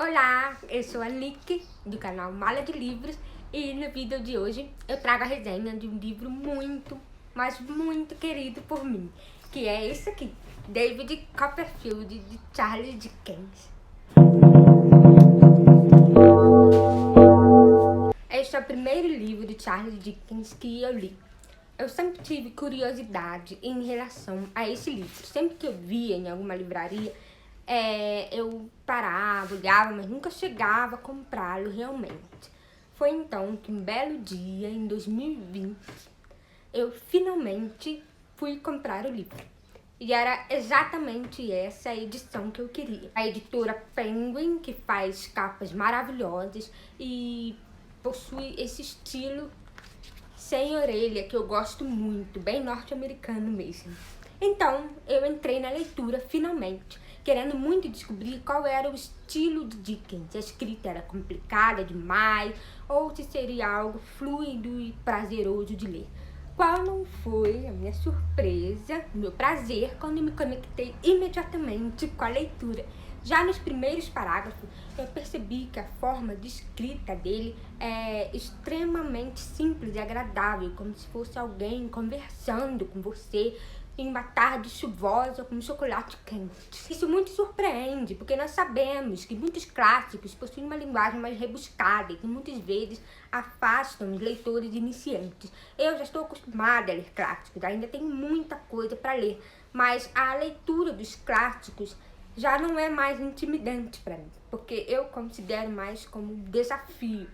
Olá, eu sou a Nick, do canal Mala de Livros, e no vídeo de hoje eu trago a resenha de um livro muito, mas muito querido por mim, que é esse aqui, David Copperfield, de Charles Dickens. Este é o primeiro livro de Charles Dickens que eu li. Eu sempre tive curiosidade em relação a esse livro. Sempre que eu via em alguma livraria, eu parava, olhava, mas nunca chegava a comprá-lo realmente. Foi então que um belo dia, em 2020, eu finalmente fui comprar o livro. E era exatamente essa a edição que eu queria. A editora Penguin, que faz capas maravilhosas e possui esse estilo sem orelha, que eu gosto muito, bem norte-americano mesmo. Então, eu entrei na leitura finalmente, querendo muito descobrir qual era o estilo de Dickens. Se a escrita era complicada demais, ou se seria algo fluido e prazeroso de ler. Qual não foi a minha surpresa, o meu prazer, quando me conectei imediatamente com a leitura. Já nos primeiros parágrafos, eu percebi que a forma de escrita dele é extremamente simples e agradável, como se fosse alguém conversando com você em uma tarde chuvosa com chocolate quente. Isso muito surpreende, porque nós sabemos que muitos clássicos possuem uma linguagem mais rebuscada e que muitas vezes afastam os leitores iniciantes. Eu já estou acostumada a ler clássicos, ainda tenho muita coisa para ler, mas a leitura dos clássicos já não é mais intimidante para mim, porque eu considero mais como um desafio,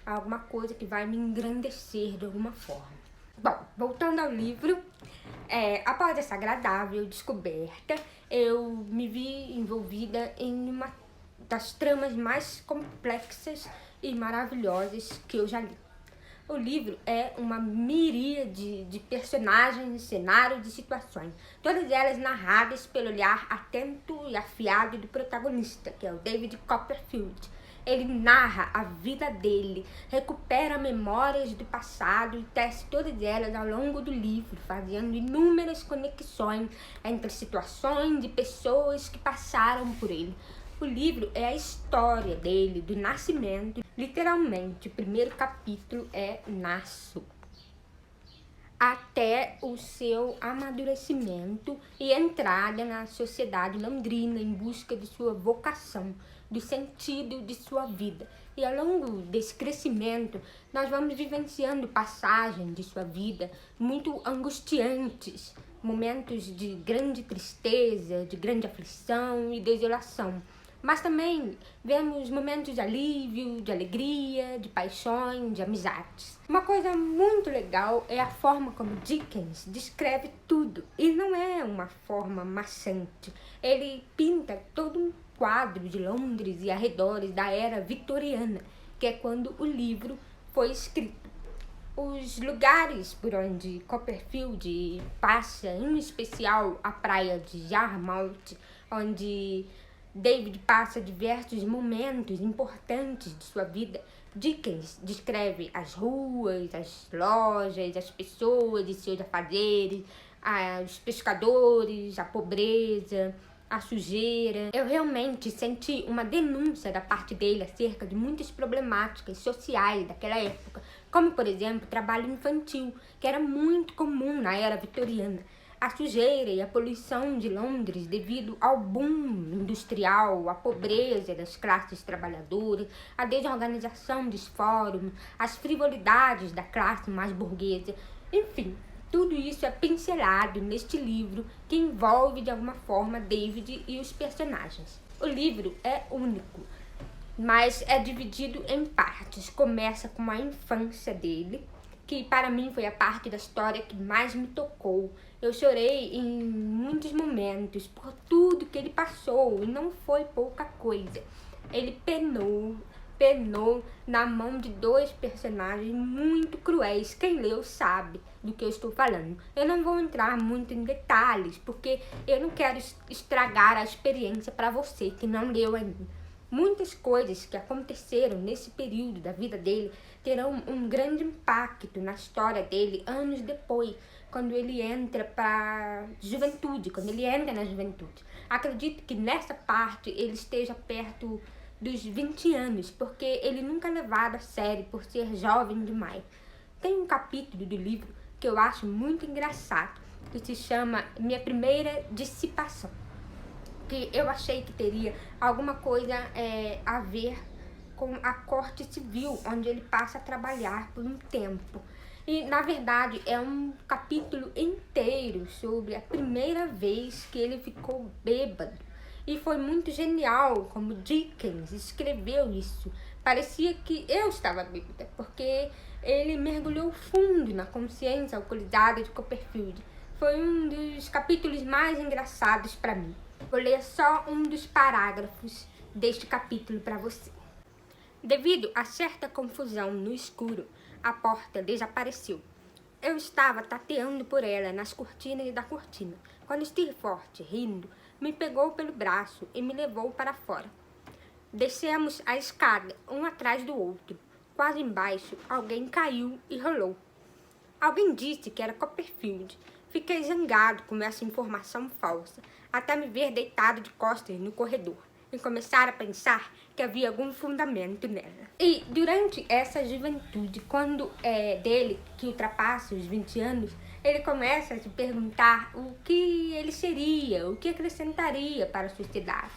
alguma coisa que vai me engrandecer de alguma forma. Bom, voltando ao livro, após essa agradável descoberta, eu me vi envolvida em uma das tramas mais complexas e maravilhosas que eu já li. O livro é uma miríade de personagens, cenários e situações, todas elas narradas pelo olhar atento e afiado do protagonista, que é o David Copperfield. Ele narra a vida dele, recupera memórias do passado e tece todas elas ao longo do livro, fazendo inúmeras conexões entre situações e pessoas que passaram por ele. O livro é a história dele, do nascimento. Literalmente, o primeiro capítulo é Nasço, até o seu amadurecimento e entrada na sociedade londrina em busca de sua vocação, do sentido de sua vida. E ao longo desse crescimento, nós vamos vivenciando passagens de sua vida muito angustiantes, momentos de grande tristeza, de grande aflição e desolação. Mas também vemos momentos de alívio, de alegria, de paixões, de amizades. Uma coisa muito legal é a forma como Dickens descreve tudo. E não é uma forma maçante. Ele pinta todo um quadro de Londres e arredores da era vitoriana, que é quando o livro foi escrito. Os lugares por onde Copperfield passa, em especial a praia de Yarmouth, onde David passa diversos momentos importantes de sua vida. Dickens descreve as ruas, as lojas, as pessoas e seus afazeres, os pescadores, a pobreza, a sujeira. Eu realmente senti uma denúncia da parte dele acerca de muitas problemáticas sociais daquela época, como, por exemplo, o trabalho infantil, que era muito comum na era vitoriana. A sujeira e a poluição de Londres devido ao boom industrial, à pobreza das classes trabalhadoras, à desorganização dos fóruns, às frivolidades da classe mais burguesa. Enfim, tudo isso é pincelado neste livro que envolve de alguma forma David e os personagens. O livro é único, mas é dividido em partes. Começa com a infância dele, que para mim foi a parte da história que mais me tocou. Eu chorei em muitos momentos por tudo que ele passou, e não foi pouca coisa. Ele penou na mão de dois personagens muito cruéis. Quem leu sabe do que eu estou falando. Eu não vou entrar muito em detalhes, porque eu não quero estragar a experiência para você que não leu ainda. Muitas coisas que aconteceram nesse período da vida dele terão um grande impacto na história dele anos depois, quando ele entra para juventude, quando ele entra na juventude. Acredito que nessa parte ele esteja perto dos 20 anos, porque ele nunca é levado a sério por ser jovem demais. Tem um capítulo do livro que eu acho muito engraçado, que se chama Minha Primeira Dissipação, que eu achei que teria alguma coisa a ver com a corte civil, onde ele passa a trabalhar por um tempo. E, na verdade, é um capítulo inteiro sobre a primeira vez que ele ficou bêbado. E foi muito genial como Dickens escreveu isso. Parecia que eu estava bêbada, porque ele mergulhou fundo na consciência alcoolizada de Copperfield. Foi um dos capítulos mais engraçados para mim. Vou ler só um dos parágrafos deste capítulo para você. Devido a certa confusão no escuro, a porta desapareceu. Eu estava tateando por ela nas cortinas da cortina, quando Steerforth, rindo, me pegou pelo braço e me levou para fora. Descemos a escada, um atrás do outro. Quase embaixo, alguém caiu e rolou. Alguém disse que era Copperfield. Fiquei zangado com essa informação falsa, até me ver deitado de costas no corredor e começar a pensar que havia algum fundamento nela. E durante essa juventude, quando dele, que ultrapassa os 20 anos, ele começa a se perguntar o que ele seria, o que acrescentaria para a sociedade.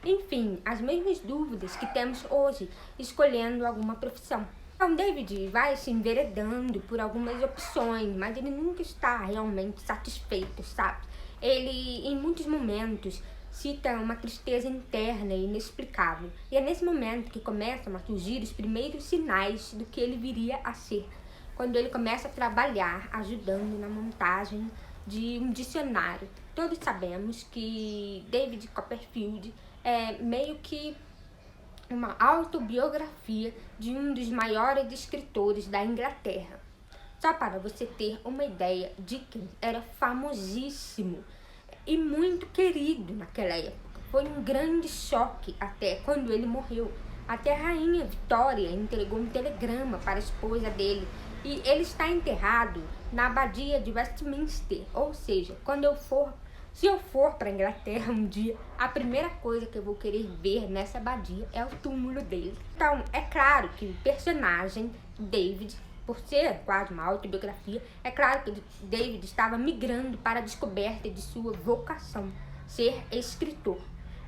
Enfim, as mesmas dúvidas que temos hoje, escolhendo alguma profissão. Então, David vai se enveredando por algumas opções, mas ele nunca está realmente satisfeito, sabe? Ele, em muitos momentos, cita uma tristeza interna e inexplicável. E é nesse momento que começam a surgir os primeiros sinais do que ele viria a ser, quando ele começa a trabalhar ajudando na montagem de um dicionário. Todos sabemos que David Copperfield é meio que uma autobiografia de um dos maiores escritores da Inglaterra. Só para você ter uma ideia, Dickens era famosíssimo e muito querido naquela época. Foi um grande choque até quando ele morreu. Até a rainha Vitória entregou um telegrama para a esposa dele e ele está enterrado na abadia de Westminster. Ou seja, se eu for para a Inglaterra um dia, a primeira coisa que eu vou querer ver nessa abadia é o túmulo dele. Então, é claro que o personagem David, por ser quase uma autobiografia, é claro que David estava migrando para a descoberta de sua vocação, ser escritor.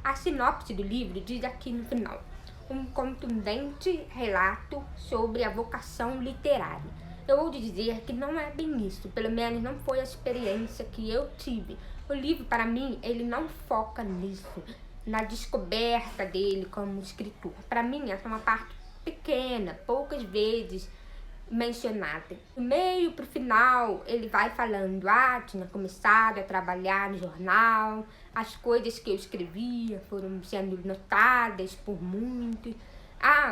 A sinopse do livro diz aqui no final: um contundente relato sobre a vocação literária. Eu vou dizer que não é bem isso, pelo menos não foi a experiência que eu tive. O livro, para mim, ele não foca nisso, na descoberta dele como escritor. Para mim, essa é uma parte pequena, poucas vezes mencionada. Do meio para o final, ele vai falando: tinha começado a trabalhar no jornal, as coisas que eu escrevia foram sendo notadas por muitos.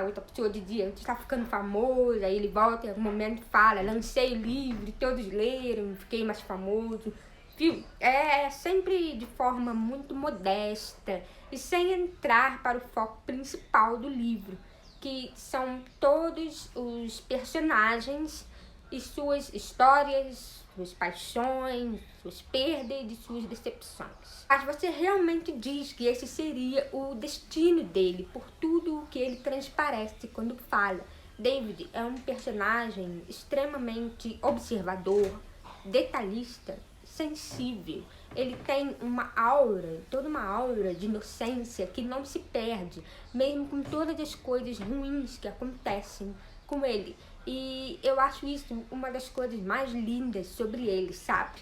Outra pessoa dizia: você está ficando famoso. Aí ele volta e em algum momento fala: lancei o livro, todos leram, fiquei mais famoso. Viu? É sempre de forma muito modesta e sem entrar para o foco principal do livro, que são todos os personagens e suas histórias, suas paixões, suas perdas e suas decepções. Mas você realmente diz que esse seria o destino dele, por tudo o que ele transparece quando fala. David é um personagem extremamente observador, detalhista, sensível. Ele tem uma aura, toda uma aura de inocência que não se perde, mesmo com todas as coisas ruins que acontecem com ele. E eu acho isso uma das coisas mais lindas sobre ele, sabe?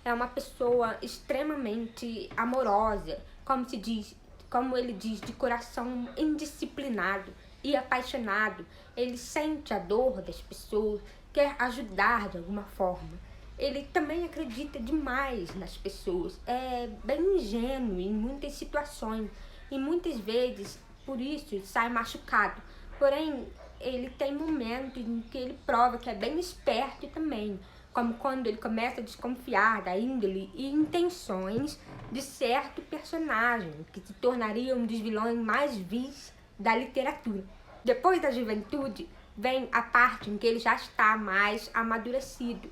É uma pessoa extremamente amorosa, como ele diz, de coração indisciplinado e apaixonado. Ele sente a dor das pessoas, quer ajudar de alguma forma. Ele também acredita demais nas pessoas, é bem ingênuo em muitas situações e muitas vezes por isso sai machucado. Porém, ele tem momentos em que ele prova que é bem esperto também, como quando ele começa a desconfiar da índole e intenções de certo personagem, que se tornaria um dos vilões mais vis da literatura. Depois da juventude, vem a parte em que ele já está mais amadurecido.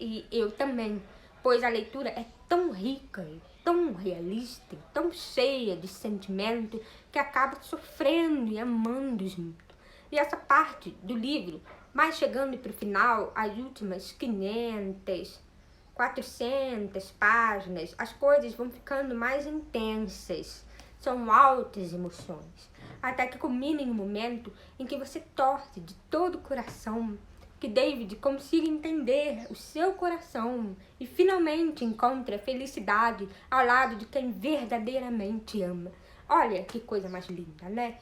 E eu também, pois a leitura é tão rica e tão realista, tão cheia de sentimento, que acaba sofrendo e amando junto. E essa parte do livro, mais chegando para o final, as últimas 500, 400 páginas, as coisas vão ficando mais intensas. São altas emoções. Até que culmina em um momento em que você torce de todo o coração que David consiga entender o seu coração e finalmente encontre a felicidade ao lado de quem verdadeiramente ama. Olha que coisa mais linda, né?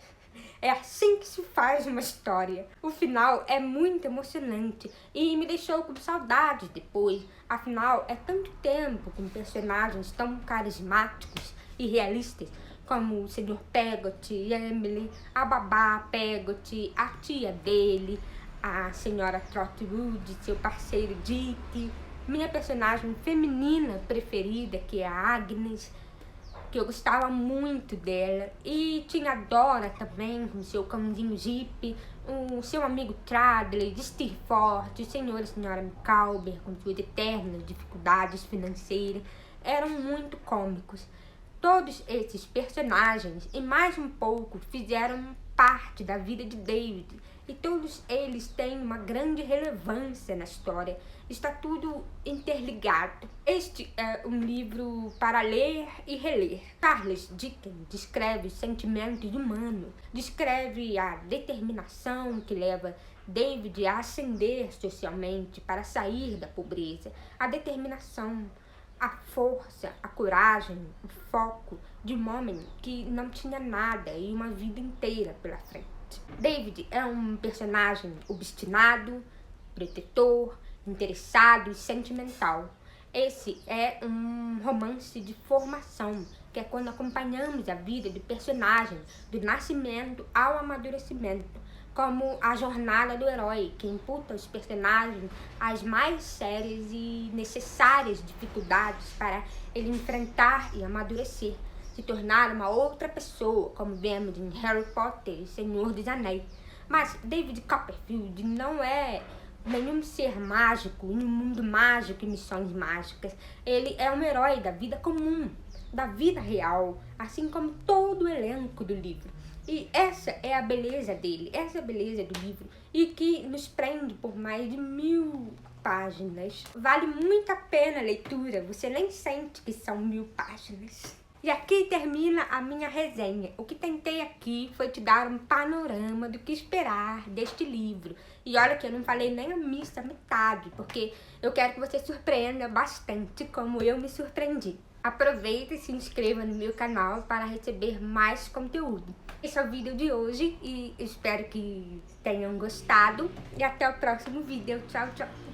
É assim que se faz uma história. O final é muito emocionante e me deixou com saudades depois. Afinal, é tanto tempo com personagens tão carismáticos e realistas como o Sr. Peggotty, Emily, a babá Peggotty, a tia dele, a senhora Trotwood, seu parceiro Dick, minha personagem feminina preferida, que é a Agnes, que eu gostava muito dela, e tinha a Dora também, com seu cãozinho Jeep, o seu amigo Tradley, de Steerforth, o senhor e a senhora Micawber, com suas eternas dificuldades financeiras, eram muito cômicos. Todos esses personagens, e mais um pouco, fizeram parte da vida de David, e todos eles têm uma grande relevância na história. Está tudo interligado. Este é um livro para ler e reler. Charles Dickens descreve os sentimentos humanos, descreve a determinação que leva David a ascender socialmente para sair da pobreza, a determinação, a força, a coragem, o foco de um homem que não tinha nada e uma vida inteira pela frente. David é um personagem obstinado, protetor, interessado e sentimental. Esse é um romance de formação, que é quando acompanhamos a vida do personagem, do nascimento ao amadurecimento, como a jornada do herói, que imputa aos personagens as mais sérias e necessárias dificuldades para ele enfrentar e amadurecer, se tornar uma outra pessoa, como vemos em Harry Potter e Senhor dos Anéis. Mas David Copperfield não é nenhum ser mágico em um mundo mágico e missões mágicas. Ele é um herói da vida comum, da vida real, assim como todo o elenco do livro. E essa é a beleza dele, essa é a beleza do livro, e que nos prende por mais de 1000 páginas. Vale muito a pena a leitura, você nem sente que são 1000 páginas. E aqui termina a minha resenha. O que tentei aqui foi te dar um panorama do que esperar deste livro. E olha que eu não falei nem a missa metade, porque eu quero que você surpreenda bastante como eu me surpreendi. Aproveita e se inscreva no meu canal para receber mais conteúdo. Esse é o vídeo de hoje e espero que tenham gostado. E até o próximo vídeo. Tchau, tchau.